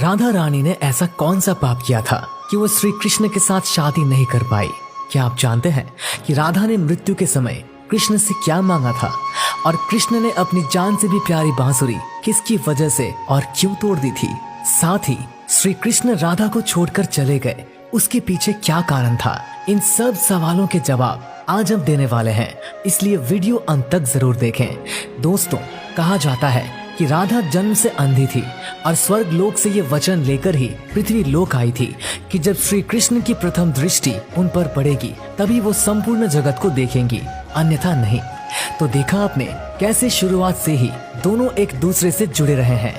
राधा रानी ने ऐसा कौन सा पाप किया था कि वो श्री कृष्ण के साथ शादी नहीं कर पाई? क्या आप जानते हैं कि राधा ने मृत्यु के समय कृष्ण से क्या मांगा था? और कृष्ण ने अपनी जान से भी प्यारी बांसुरी किसकी वजह से और क्यों तोड़ दी थी? साथ ही श्री कृष्ण राधा को छोड़कर चले गए, उसके पीछे क्या कारण था? इन सब सवालों के जवाब आज हम देने वाले हैं, इसलिए वीडियो अंत तक जरूर देखें। दोस्तों, कहा जाता है कि राधा जन्म से अंधी थी और स्वर्ग लोक से ये वचन लेकर ही पृथ्वी लोक आई थी कि जब श्री कृष्ण की प्रथम दृष्टि उन पर पड़ेगी तभी वो संपूर्ण जगत को देखेंगी, अन्यथा नहीं। तो देखा आपने कैसे शुरुआत से ही दोनों एक दूसरे से जुड़े रहे हैं।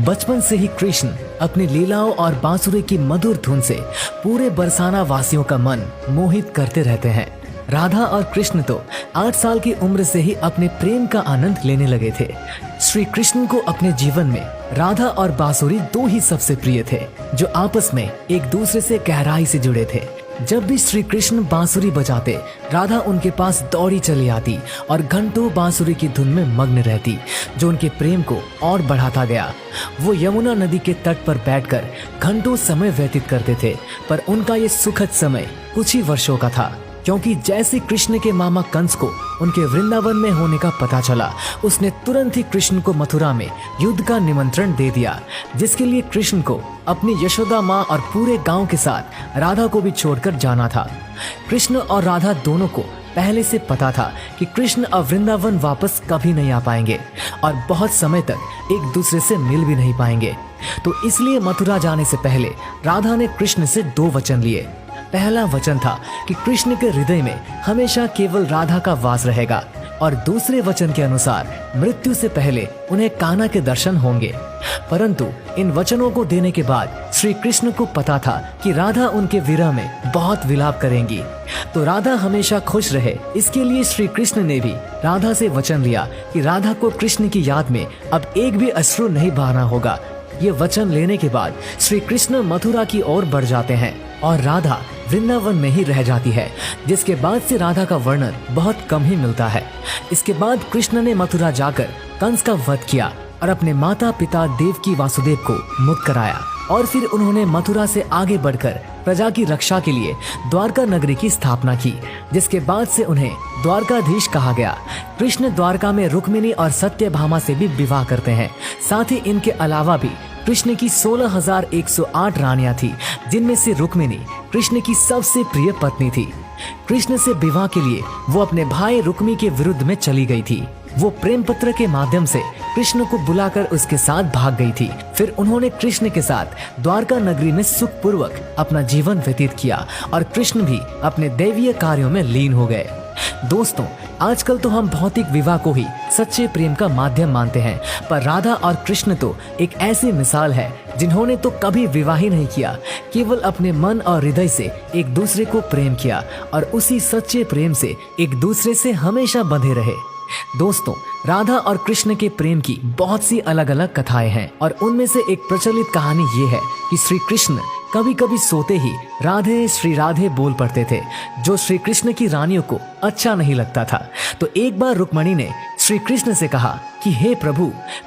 बचपन से ही कृष्ण अपनी लीलाओं और बांसुरी की मधुर धुन से पूरे बरसाना वासियों का मन मोहित करते रहते हैं। राधा और कृष्ण तो 8 साल की उम्र से ही अपने प्रेम का आनंद लेने लगे थे। श्री कृष्ण को अपने जीवन में राधा और बांसुरी दो ही सबसे प्रिय थे, जो आपस में एक दूसरे से गहराई से जुड़े थे। जब भी श्री कृष्ण बांसुरी बजाते, राधा उनके पास दौड़ी चली आती और घंटों बांसुरी की धुन में मग्न रहती, जो उनके प्रेम को और बढ़ाता गया। वो यमुना नदी के तट पर बैठकर घंटों समय व्यतीत करते थे, पर उनका ये सुखद समय कुछ ही वर्षों का था, क्योंकि जैसे कृष्ण के मामा कंस को उनके वृंदावन में होने का पता चला, उसने तुरंत ही कृष्ण को मथुरा में युद्ध का निमंत्रण दे दिया, जिसके लिए कृष्ण को अपनी यशोदा माँ और पूरे गांव के साथ राधा को भी छोड़कर जाना था। कृष्ण और राधा दोनों को पहले से पता था कि कृष्ण अब वृंदावन वापस कभी नहीं आ पाएंगे और बहुत समय तक एक दूसरे से मिल भी नहीं पाएंगे। तो इसलिए मथुरा जाने से पहले राधा ने कृष्ण से 2 वचन लिए। पहला वचन था कि कृष्ण के हृदय में हमेशा केवल राधा का वास रहेगा, और दूसरे वचन के अनुसार मृत्यु से पहले उन्हें कान्हा के दर्शन होंगे। परंतु इन वचनों को देने के बाद श्री कृष्ण को पता था कि राधा उनके विरह में बहुत विलाप करेंगी, तो राधा हमेशा खुश रहे, इसके लिए श्री कृष्ण ने भी राधा से वचन लिया कि राधा को कृष्ण की याद में अब एक भी अश्रु नहीं बहाना होगा। ये वचन लेने के बाद श्री कृष्ण मथुरा की ओर बढ़ जाते हैं और राधा वृंदावन में ही रह जाती है, जिसके बाद से राधा का वर्णन बहुत कम ही मिलता है। इसके बाद कृष्ण ने मथुरा जाकर कंस का वध किया और अपने माता पिता देवकी वासुदेव को मुक्त कराया, और फिर उन्होंने मथुरा से आगे बढ़कर प्रजा की रक्षा के लिए द्वारका नगरी की स्थापना की, जिसके बाद से उन्हें द्वारकाधीश कहा गया। कृष्ण द्वारका में रुक्मिणी और सत्यभामा से भी विवाह करते हैं। साथ ही इनके अलावा भी कृष्ण की 16,108 रानियां थी, जिनमें से रुक्मिणी कृष्ण की सबसे प्रिय पत्नी थी। कृष्ण से विवाह के लिए वो अपने भाई रुक्मी के विरुद्ध में चली गई थी। वो प्रेम पत्र के माध्यम से कृष्ण को बुलाकर उसके साथ भाग गई थी। फिर उन्होंने कृष्ण के साथ द्वारका नगरी में सुखपूर्वक अपना जीवन व्यतीत किया और कृष्ण भी अपने दैवीय कार्यों में लीन हो गए। दोस्तों, आजकल तो हम भौतिक विवाह को ही सच्चे प्रेम का माध्यम मानते हैं, पर राधा और कृष्ण तो एक ऐसी मिसाल है जिन्होंने तो कभी विवाह ही नहीं किया, केवल अपने मन और हृदय से एक दूसरे को प्रेम किया और उसी सच्चे प्रेम से एक दूसरे से हमेशा बंधे रहे। दोस्तों, राधा और कृष्ण के प्रेम की बहुत सी अलग अलग कथाएं हैं, और उनमें से एक प्रचलित कहानी ये है कि श्री कृष्ण कभी कभी सोते ही राधे श्री राधे बोल पड़ते थे, जो श्री कृष्ण की रानियों को अच्छा नहीं लगता था। तो एक बार रुक्मिणी ने श्री कृष्ण से कहा कि हे प्रभु,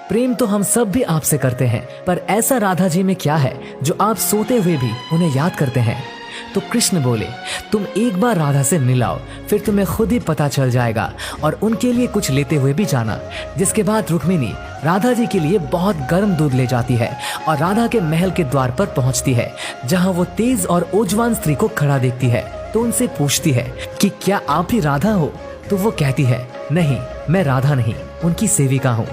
प्रेम तो हम सब भी आपसे करते हैं, पर ऐसा राधा जी में क्या है जो आप सोते हुए भी उन्हें याद करते हैं? तो कृष्ण बोले, तुम एक बार राधा से मिलाओ, फिर तुम्हें खुद ही पता चल जाएगा, और उनके लिए कुछ लेते हुए भी जाना। जिसके बाद रुक्मिणी राधा जी के लिए बहुत गर्म दूध ले जाती है और राधा के महल के द्वार पर पहुंचती है, जहां वो तेज और ऊर्जवान स्त्री को खड़ा देखती है। तो उनसे पूछती है कि क्या आप ही राधा हो? तो वो कहती है, नहीं, मैं राधा नहीं, उनकी सेविका हूँ।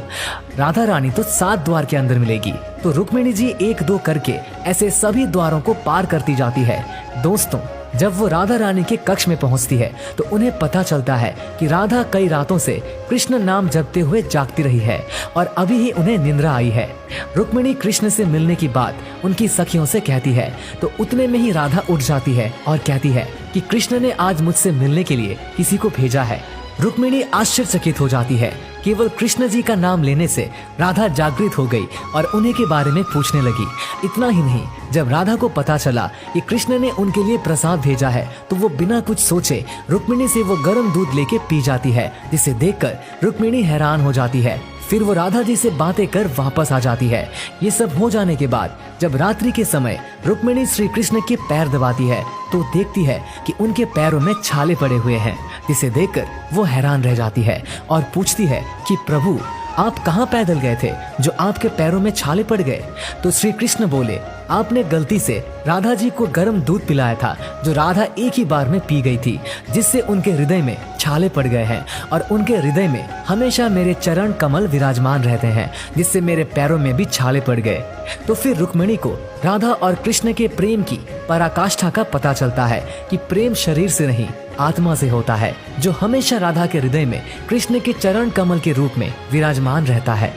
राधा रानी तो 7 द्वार के अंदर मिलेगी। तो रुक्मिणी जी 1-2 करके ऐसे सभी द्वारों को पार करती जाती है। दोस्तों, जब वो राधा रानी के कक्ष में पहुंचती है तो उन्हें पता चलता है कि राधा कई रातों से कृष्ण नाम जपते हुए जागती रही है और अभी ही उन्हें निंद्रा आई है। रुक्मिणी कृष्ण से मिलने की बात उनकी सखियों से कहती है, तो उतने में ही राधा उठ जाती है और कहती है कि कृष्ण ने आज मुझसे मिलने के लिए किसी को भेजा है। रुक्मिणी आश्चर्यचकित हो जाती है। केवल कृष्ण जी का नाम लेने से राधा जागृत हो गई और उन्हीं के बारे में पूछने लगी। इतना ही नहीं, जब राधा को पता चला कि कृष्ण ने उनके लिए प्रसाद भेजा है, तो वो बिना कुछ सोचे रुक्मिणी से वो गर्म दूध लेके पी जाती है, जिसे देखकर रुक्मिणी हैरान हो जाती है। फिर वो राधा जी से बातें कर वापस आ जाती है। ये सब हो जाने के बाद जब रात्रि के समय रुक्मिणी श्री कृष्ण के पैर दबाती है तो देखती है कि उनके पैरों में छाले पड़े हुए हैं, जिसे देखकर वो हैरान रह जाती है और पूछती है कि प्रभु, आप कहाँ पैदल गए थे जो आपके पैरों में छाले पड़ गए? तो श्री कृष्ण बोले, आपने गलती से राधा जी को गर्म दूध पिलाया था जो राधा एक ही बार में पी गई थी, जिससे उनके हृदय में छाले पड़ गए हैं और उनके हृदय में हमेशा मेरे चरण कमल विराजमान रहते हैं, जिससे मेरे पैरों में भी छाले पड़ गए। तो फिर रुक्मिणी को राधा और कृष्ण के प्रेम की पराकाष्ठा का पता चलता है कि प्रेम शरीर से नहीं आत्मा से होता है, जो हमेशा राधा के हृदय में कृष्ण के चरण कमल के रूप में विराजमान रहता है।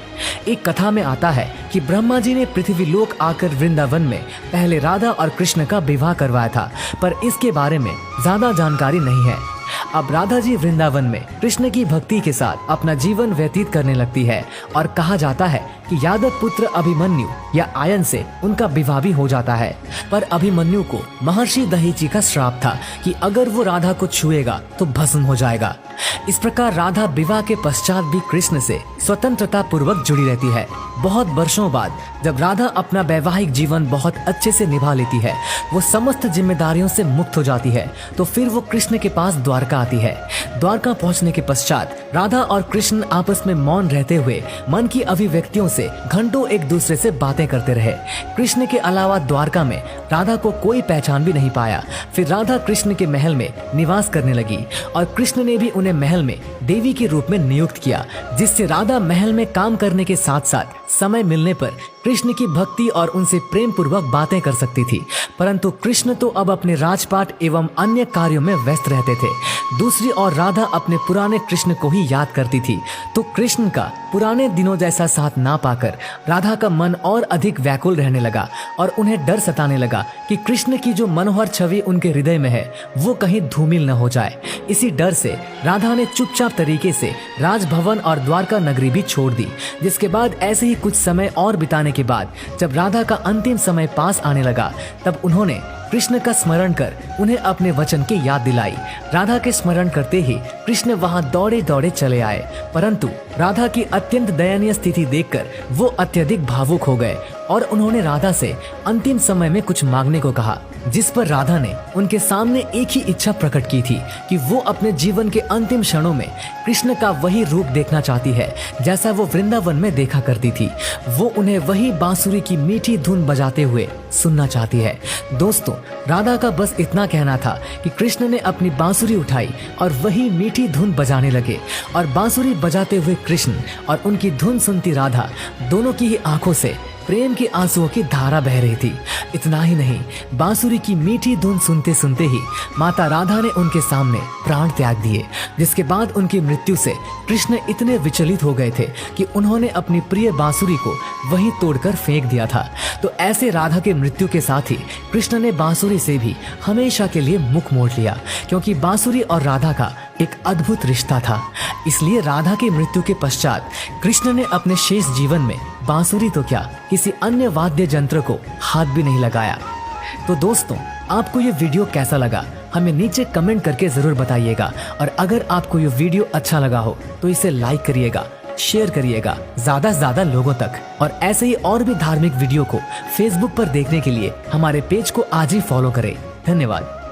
एक कथा में आता है कि ब्रह्मा जी ने पृथ्वी लोक आकर वृंदावन में पहले राधा और कृष्ण का विवाह करवाया था, पर इसके बारे में ज्यादा जानकारी नहीं है। अब राधा जी वृंदावन में कृष्ण की भक्ति के साथ अपना जीवन व्यतीत करने लगती है और कहा जाता है कि यादव पुत्र अभिमन्यु या आयन से उनका विवाह भी हो जाता है। पर अभिमन्यु को महर्षि दहीची का श्राप था कि अगर वो राधा को छुएगा तो भस्म हो जाएगा। इस प्रकार राधा विवाह के पश्चात भी कृष्ण से स्वतंत्रता पूर्वक जुड़ी रहती है। बहुत वर्षों बाद जब राधा अपना वैवाहिक जीवन बहुत अच्छे से निभा लेती है, वो समस्त जिम्मेदारियों से मुक्त हो जाती है, तो फिर वो कृष्ण के पास द्वारका आती है। द्वारका पहुंचने के पश्चात राधा और कृष्ण आपस में मौन रहते हुए मन की अभिव्यक्तियों से घंटों एक दूसरे से बातें करते रहे। कृष्ण के अलावा द्वारका में राधा को कोई पहचान भी नहीं पाया। फिर राधा कृष्ण के महल में निवास करने लगी और कृष्ण ने भी उन्हें महल में देवी के रूप में नियुक्त किया, जिससे राधा महल में काम करने के साथ साथ समय मिलने पर कृष्ण की भक्ति और उनसे प्रेम पूर्वक बातें कर सकती थी। परंतु कृष्ण तो अब अपने राजपाट एवं अन्य कार्यों में व्यस्त रहते थे। दूसरी ओर राधा अपने पुराने कृष्ण को ही याद करती थी, तो कृष्ण का पुराने दिनों जैसा साथ ना पाकर राधा का मन और अधिक व्याकुल रहने लगा और उन्हें डर सताने लगा कि कृष्ण की जो मनोहर छवि उनके हृदय में है वो कहीं धूमिल न हो जाए। इसी डर से राधा ने चुपचाप तरीके से राजभवन और द्वारका नगरी भी छोड़ दी। जिसके बाद ऐसे ही कुछ समय और बिताने के बाद जब राधा का अंतिम समय पास आने लगा, तब उन्होंने कृष्ण का स्मरण कर उन्हें अपने वचन की याद दिलाई। राधा के स्मरण करते ही कृष्ण वहां दौड़े दौड़े चले आए, परंतु राधा की अत्यंत दयनीय स्थिति देखकर वो अत्यधिक भावुक हो गए और उन्होंने राधा से अंतिम समय में कुछ मांगने को कहा, जिस पर राधा ने उनके सामने एक ही इच्छा प्रकट की थी कि वो अपने जीवन के अंतिम क्षणों में कृष्ण का वही रूप देखना चाहती है जैसा वो वृंदावन में देखा करती थी। वो उन्हें वही बांसुरी की मीठी धुन बजाते हुए सुनना चाहती है। दोस्तों, राधा का बस इतना कहना था कि कृष्ण ने अपनी बांसुरी उठाई और वही मीठी धुन बजाने लगे और बांसुरी बजाते हुए कृष्ण और उनकी धुन सुनती राधा दोनों की ही आंखों से प्रेम के आंसुओं की धारा बह रही थी। इतना ही नहीं, बांसुरी की मीठी धुन सुनते सुनते ही माता राधा ने उनके सामने प्राण त्याग दिए, जिसके बाद उनकी मृत्यु से कृष्ण इतने विचलित हो गए थे कि उन्होंने अपनी प्रिय बांसुरी को वहीं तोड़कर फेंक दिया था। तो ऐसे राधा के मृत्यु के साथ ही कृष्ण ने बांसुरी से भी हमेशा के लिए मुख मोड़ लिया, क्योंकि बांसुरी और राधा का एक अद्भुत रिश्ता था। इसलिए राधा की मृत्यु के पश्चात कृष्ण ने अपने शेष जीवन में बांसुरी तो क्या, किसी अन्य वाद्य यंत्र को हाथ भी नहीं लगाया। तो दोस्तों, आपको ये वीडियो कैसा लगा हमें नीचे कमेंट करके जरूर बताइएगा, और अगर आपको ये वीडियो अच्छा लगा हो तो इसे लाइक करिएगा, शेयर करिएगा ज्यादा से ज्यादा लोगों तक, और ऐसे ही और भी धार्मिक वीडियो को फेसबुक पर देखने के लिए हमारे पेज को आज ही फॉलो करें। धन्यवाद।